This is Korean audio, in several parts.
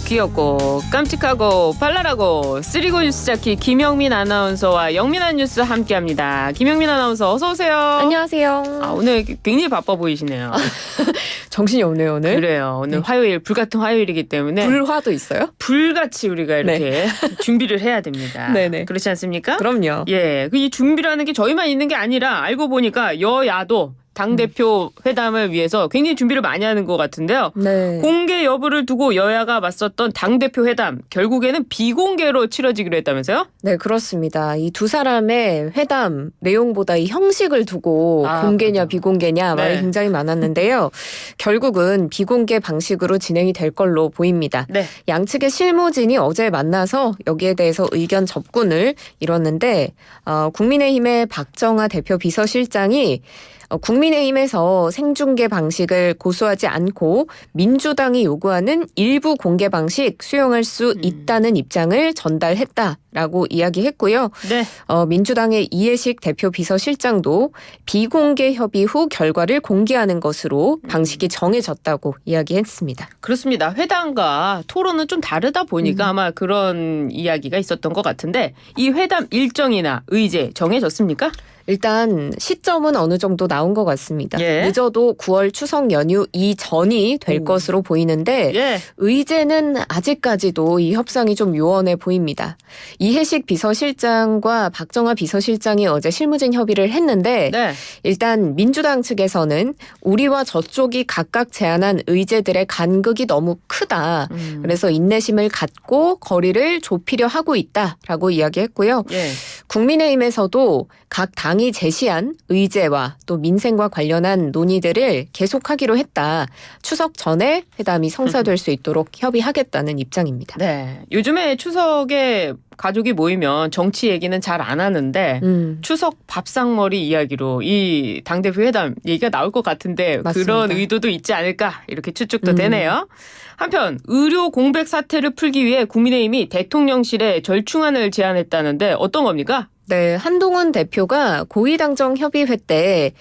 귀엽고 깜찍하고 발랄하고 쓰리고 뉴스 자키 김영민 아나운서와 영민한 뉴스 함께합니다. 김영민 아나운서 어서 오세요. 안녕하세요. 오늘 굉장히 바빠 보이시네요. 정신이 없네요 오늘. 그래요. 오늘 화요일 불같은 화요일이기 때문에 불화도 있어요? 불같이 우리가 이렇게 준비를 해야 됩니다. 네네. 그렇지 않습니까? 그럼요. 예, 이 준비라는 게 저희만 있는 게 아니라 알고 보니까 여야도 당대표 회담을 위해서 굉장히 준비를 많이 하는 것 같은데요. 네. 공개 여부를 두고 여야가 맞섰던 당대표 회담 결국에는 비공개로 치러지기로 했다면서요? 네, 그렇습니다. 이 두 사람의 회담 내용보다 이 형식을 두고 공개냐 그렇죠. 비공개냐 말이 네. 굉장히 많았는데요. 결국은 비공개 방식으로 진행이 될 걸로 보입니다. 네. 양측의 실무진이 어제 만나서 여기에 대해서 의견 접근을 이뤘는데 국민의힘의 박정아 대표 비서실장이 국민의힘에서 생중계 방식을 고수하지 않고 민주당이 요구하는 일부 공개 방식 수용할 수 있다는 입장을 전달했다라고 이야기했고요. 네. 민주당의 이해식 대표 비서실장도 비공개 협의 후 결과를 공개하는 것으로 방식이 정해졌다고 이야기했습니다. 그렇습니다. 회담과 토론은 좀 다르다 보니까 아마 그런 이야기가 있었던 것 같은데 이 회담 일정이나 의제 정해졌습니까? 일단 시점은 어느 정도 나온 것 같습니다. 예. 늦어도 9월 추석 연휴 이전이 될 것으로 보이는데 예. 의제는 아직까지도 이 협상이 좀 요원해 보입니다. 이해식 비서실장과 박정아 비서실장이 어제 실무진 협의를 했는데 네. 일단 민주당 측에서는 우리와 저쪽이 각각 제안한 의제들의 간극이 너무 크다. 그래서 인내심을 갖고 거리를 좁히려 하고 있다라고 이야기했고요. 예. 국민의힘에서도 각 당이 제시한 의제와 또 민생과 관련한 논의들을 계속하기로 했다. 추석 전에 회담이 성사될 수 있도록 협의하겠다는 입장입니다. 네. 요즘에 추석에 가족이 모이면 정치 얘기는 잘 안 하는데 추석 밥상머리 이야기로 이 당대표 회담 얘기가 나올 것 같은데 맞습니다. 그런 의도도 있지 않을까 이렇게 추측도 되네요. 한편 의료 공백 사태를 풀기 위해 국민의힘이 대통령실에 절충안을 제안했다는데 어떤 겁니까? 네, 한동훈 대표가 고위당정 협의회 때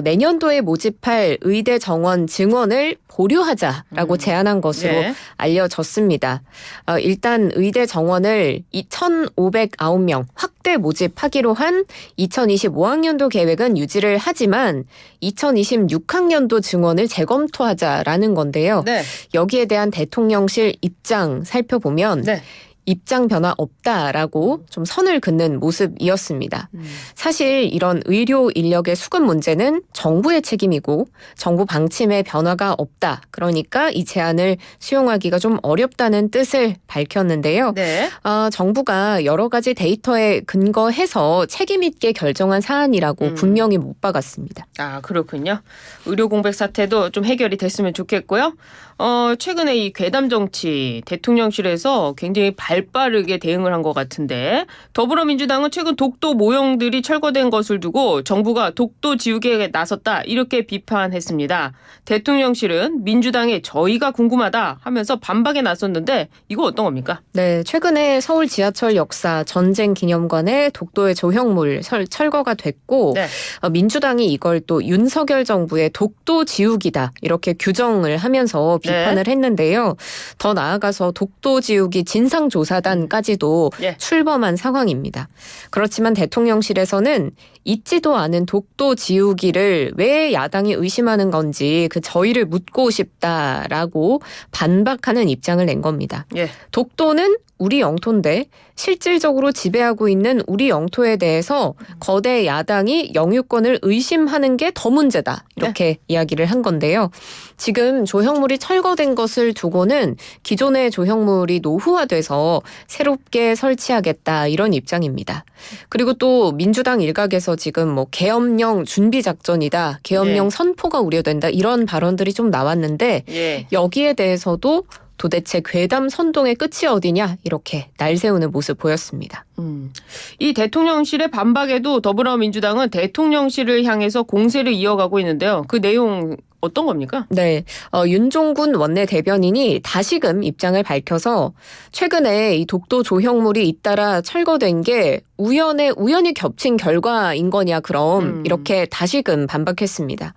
내년도에 모집할 의대 정원 증원을 보류하자라고 제안한 것으로 네. 알려졌습니다. 일단 의대 정원을 2,509명 확대 모집하기로 한 2025학년도 계획은 유지를 하지만 2026학년도 증원을 재검토하자라는 건데요. 네. 여기에 대한 대통령실 입장 살펴보면 네. 입장 변화 없다라고 좀 선을 긋는 모습이었습니다. 사실 이런 의료 인력의 수급 문제는 정부의 책임이고 정부 방침에 변화가 없다. 그러니까 이 제안을 수용하기가 좀 어렵다는 뜻을 밝혔는데요. 네. 정부가 여러 가지 데이터에 근거해서 책임 있게 결정한 사안이라고 분명히 못 박았습니다. 아, 그렇군요. 의료 공백 사태도 좀 해결이 됐으면 좋겠고요. 최근에 이 괴담 정치 대통령실에서 굉장히 발빠르게 대응을 한 것 같은데 더불어민주당은 최근 독도 모형들이 철거된 것을 두고 정부가 독도 지우개에 나섰다 이렇게 비판했습니다. 대통령실은 민주당의 저희가 궁금하다 하면서 반박에 나섰는데 이거 어떤 겁니까? 네, 최근에 서울 지하철 역사 전쟁 기념관에 독도의 조형물 철거가 됐고 네. 민주당이 이걸 또 윤석열 정부의 독도 지우기다 이렇게 규정을 하면서 비판을 했는데요. 더 나아가서 독도 지우기 진상조사단까지도 예. 출범한 상황입니다. 그렇지만 대통령실에서는 있지도 않은 독도 지우기를 왜 야당이 의심하는 건지 그 저희를 묻고 싶다라고 반박하는 입장을 낸 겁니다. 예. 독도는 우리 영토인데 실질적으로 지배하고 있는 우리 영토에 대해서 거대 야당이 영유권을 의심하는 게 더 문제다. 이렇게 이야기를 한 건데요. 지금 조형물이 철거된 것을 두고는 기존의 조형물이 노후화돼서 새롭게 설치하겠다 이런 입장입니다. 그리고 또 민주당 일각에서 지금 뭐 계엄령 준비 작전이다. 계엄령 예. 선포가 우려된다. 이런 발언들이 좀 나왔는데 예. 여기에 대해서도 도대체 괴담 선동의 끝이 어디냐 이렇게 날세우는 모습 보였습니다. 이 대통령실의 반박에도 더불어민주당은 대통령실을 향해서 공세를 이어가고 있는데요. 그 내용 어떤 겁니까? 네, 윤종군 원내 대변인이 다시금 입장을 밝혀서 최근에 이 독도 조형물이 잇따라 철거된 게 우연히 겹친 결과인 거냐 그럼 이렇게 다시금 반박했습니다.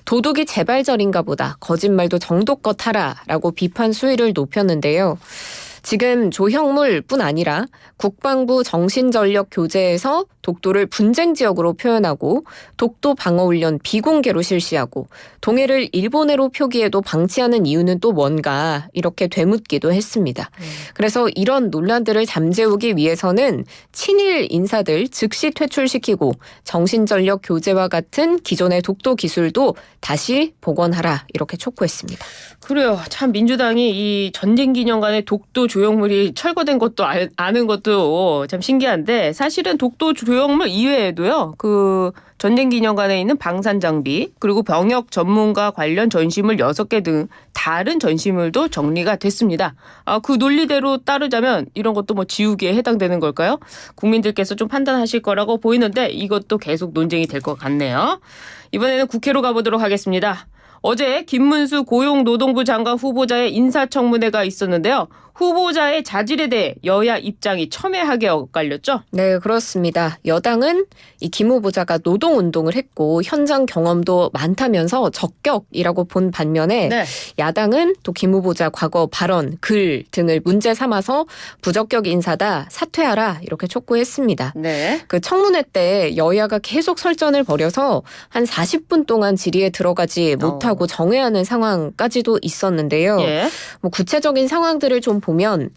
도둑이 재발절인가 보다 거짓말도 정도껏 하라라고 비판 수위를 높였는데요. 지금 조형물뿐 아니라 국방부 정신전력 교재에서 독도를 분쟁 지역으로 표현하고 독도 방어훈련 비공개로 실시하고 동해를 일본해로 표기해도 방치하는 이유는 또 뭔가 이렇게 되묻기도 했습니다. 그래서 이런 논란들을 잠재우기 위해서는 친일 인사들 즉시 퇴출시키고 정신전력 교재와 같은 기존의 독도 기술도 다시 복원하라 이렇게 촉구했습니다. 그래요. 참 민주당이 이 전쟁기념관의 독도 조형물이 철거된 것도 아는 것도 참 신기한데 사실은 독도 조형물 이외에도요. 그 전쟁기념관에 있는 방산장비 그리고 병역 전문가 관련 전시물 6개 등 다른 전시물도 정리가 됐습니다. 그 논리대로 따르자면 이런 것도 뭐 지우기에 해당되는 걸까요? 국민들께서 좀 판단하실 거라고 보이는데 이것도 계속 논쟁이 될 것 같네요. 이번에는 국회로 가보도록 하겠습니다. 어제 김문수 고용노동부 장관 후보자의 인사청문회가 있었는데요. 후보자의 자질에 대해 여야 입장이 첨예하게 엇갈렸죠? 네, 그렇습니다. 여당은 이 김 후보자가 노동운동을 했고 현장 경험도 많다면서 적격이라고 본 반면에 네. 야당은 또 김 후보자 과거 발언, 글 등을 문제 삼아서 부적격 인사다, 사퇴하라 이렇게 촉구했습니다. 네. 그 청문회 때 여야가 계속 설전을 벌여서 한 40분 동안 질의에 들어가지 못하고 정회하는 상황까지도 있었는데요. 예. 뭐 구체적인 상황들을 좀 보면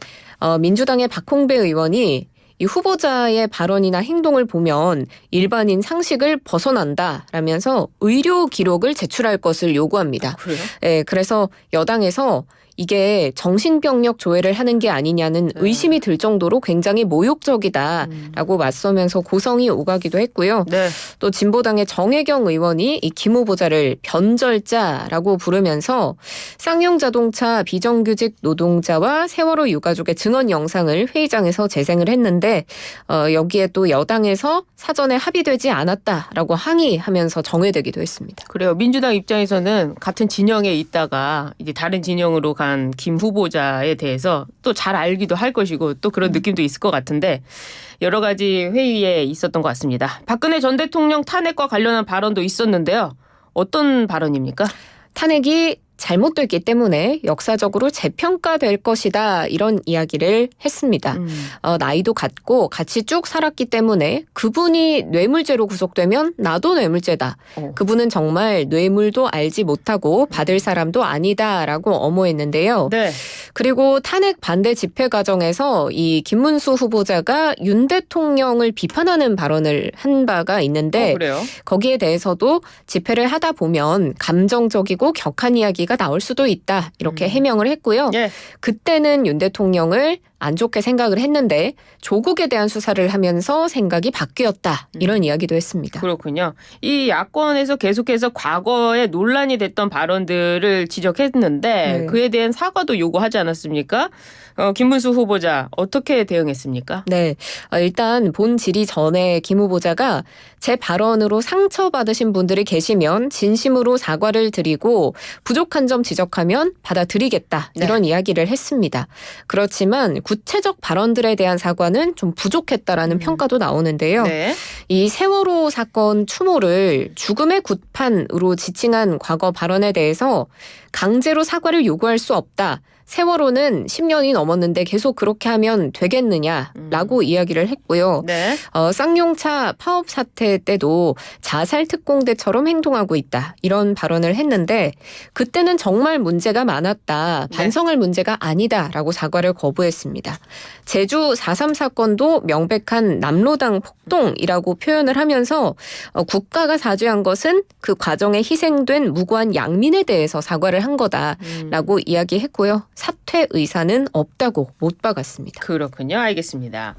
민주당의 박홍배 의원이 이 후보자의 발언이나 행동을 보면 일반인 상식을 벗어난다라면서 의료 기록을 제출할 것을 요구합니다. 그래요? 네, 그래서 여당에서 이게 정신병력 조회를 하는 게 아니냐는 의심이 들 정도로 굉장히 모욕적이다라고 맞서면서 고성이 오가기도 했고요. 네. 또 진보당의 정혜경 의원이 이 김 후보자를 변절자라고 부르면서 쌍용 자동차 비정규직 노동자와 세월호 유가족의 증언 영상을 회의장에서 재생을 했는데 여기에 또 여당에서 사전에 합의되지 않았다라고 항의하면서 정회되기도 했습니다. 그래요. 민주당 입장에서는 같은 진영에 있다가 이제 다른 진영으로 간 김 후보자에 대해서 또 잘 알기도 할 것이고 또 그런 느낌도 있을 것 같은데 여러 가지 회의에 있었던 것 같습니다. 박근혜 전 대통령 탄핵과 관련한 발언도 있었는데요. 어떤 발언입니까? 탄핵이 잘못됐기 때문에 역사적으로 재평가될 것이다 이런 이야기를 했습니다. 나이도 같고 같이 쭉 살았기 때문에 그분이 뇌물죄로 구속되면 나도 뇌물죄다. 그분은 정말 뇌물도 알지 못하고 받을 사람도 아니다라고 엄호했는데요. 네. 그리고 탄핵 반대 집회 과정에서 이 김문수 후보자가 윤 대통령을 비판하는 발언을 한 바가 있는데 그래요? 거기에 대해서도 집회를 하다 보면 감정적이고 격한 이야기가 나올 수도 있다 이렇게 해명을 했고요. 예. 그때는 윤 대통령을 안 좋게 생각을 했는데 조국에 대한 수사를 하면서 생각이 바뀌었다 이런 이야기도 했습니다. 그렇군요. 이 야권에서 계속해서 과거에 논란이 됐던 발언들을 지적했는데 네. 그에 대한 사과도 요구하지 않았습니까? 김문수 후보자 어떻게 대응했습니까? 네, 일단 본 질의 전에 김 후보자가 제 발언으로 상처받으신 분들이 계시면 진심으로 사과를 드리고 부족한 점 지적하면 받아들이겠다 이런 이야기를 했습니다. 그렇지만 구체적 발언들에 대한 사과는 좀 부족했다라는 평가도 나오는데요. 네. 이 세월호 사건 추모를 죽음의 굿판으로 지칭한 과거 발언에 대해서 강제로 사과를 요구할 수 없다. 세월호는 10년이 넘었는데 계속 그렇게 하면 되겠느냐라고 이야기를 했고요. 네. 쌍용차 파업 사태 때도 자살 특공대처럼 행동하고 있다. 이런 발언을 했는데 그때는 정말 문제가 많았다. 반성할 문제가 아니다라고 사과를 거부했습니다. 제주 4.3 사건도 명백한 남로당 폭동이라고 표현을 하면서 국가가 사죄한 것은 그 과정에 희생된 무고한 양민에 대해서 사과를 한 거다라고 이야기했고요. 사퇴 의사는 없다고 못 박았습니다. 그렇군요. 알겠습니다.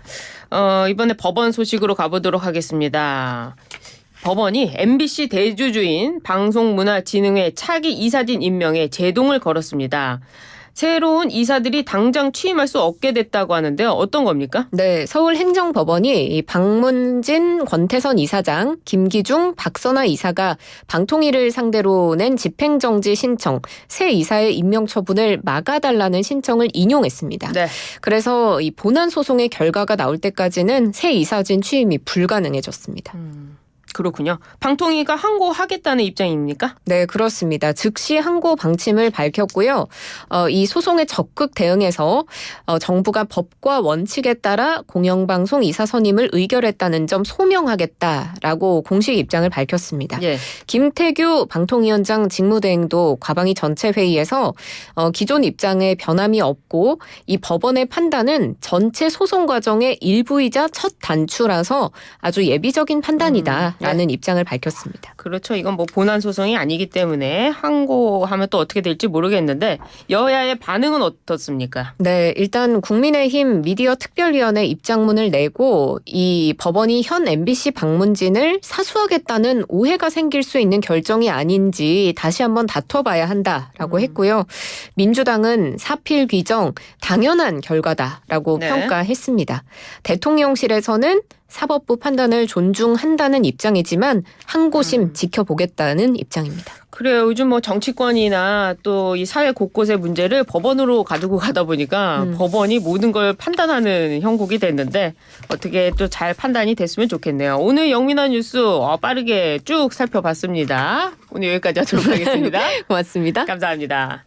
이번에 법원 소식으로 가보도록 하겠습니다. 법원이 MBC 대주주인 방송문화진흥회 차기 이사진 임명에 제동을 걸었습니다. 새로운 이사들이 당장 취임할 수 없게 됐다고 하는데요. 어떤 겁니까? 네, 서울행정법원이 이 박문진, 권태선 이사장, 김기중, 박선아 이사가 방통위를 상대로 낸 집행정지 신청, 새 이사의 임명 처분을 막아달라는 신청을 인용했습니다. 네. 그래서 이 본안 소송의 결과가 나올 때까지는 새 이사진 취임이 불가능해졌습니다. 그렇군요. 방통위가 항고하겠다는 입장입니까? 네, 그렇습니다. 즉시 항고 방침을 밝혔고요. 이 소송에 적극 대응해서 정부가 법과 원칙에 따라 공영방송 이사 선임을 의결했다는 점 소명하겠다라고 공식 입장을 밝혔습니다. 예. 김태규 방통위원장 직무대행도 과방위 전체 회의에서 기존 입장에 변함이 없고 이 법원의 판단은 전체 소송 과정의 일부이자 첫 단추라서 아주 예비적인 판단이다. 라는 입장을 밝혔습니다. 그렇죠. 이건 뭐 본안 소송이 아니기 때문에 항고하면 또 어떻게 될지 모르겠는데 여야의 반응은 어떻습니까? 네, 일단 국민의힘 미디어 특별위원회 입장문을 내고 이 법원이 현 MBC 방문진을 사수하겠다는 오해가 생길 수 있는 결정이 아닌지 다시 한번 다퉈봐야 한다라고 했고요. 민주당은 사필 규정 당연한 결과다라고 네. 평가했습니다. 대통령실에서는 사법부 판단을 존중한다는 입장이지만 항고심 지켜보겠다는 입장입니다. 그래요. 요즘 뭐 정치권이나 또 이 사회 곳곳의 문제를 법원으로 가지고 가다 보니까 법원이 모든 걸 판단하는 형국이 됐는데 어떻게 또 잘 판단이 됐으면 좋겠네요. 오늘 영민한 뉴스 빠르게 쭉 살펴봤습니다. 오늘 여기까지 하도록 하겠습니다. 고맙습니다. 감사합니다.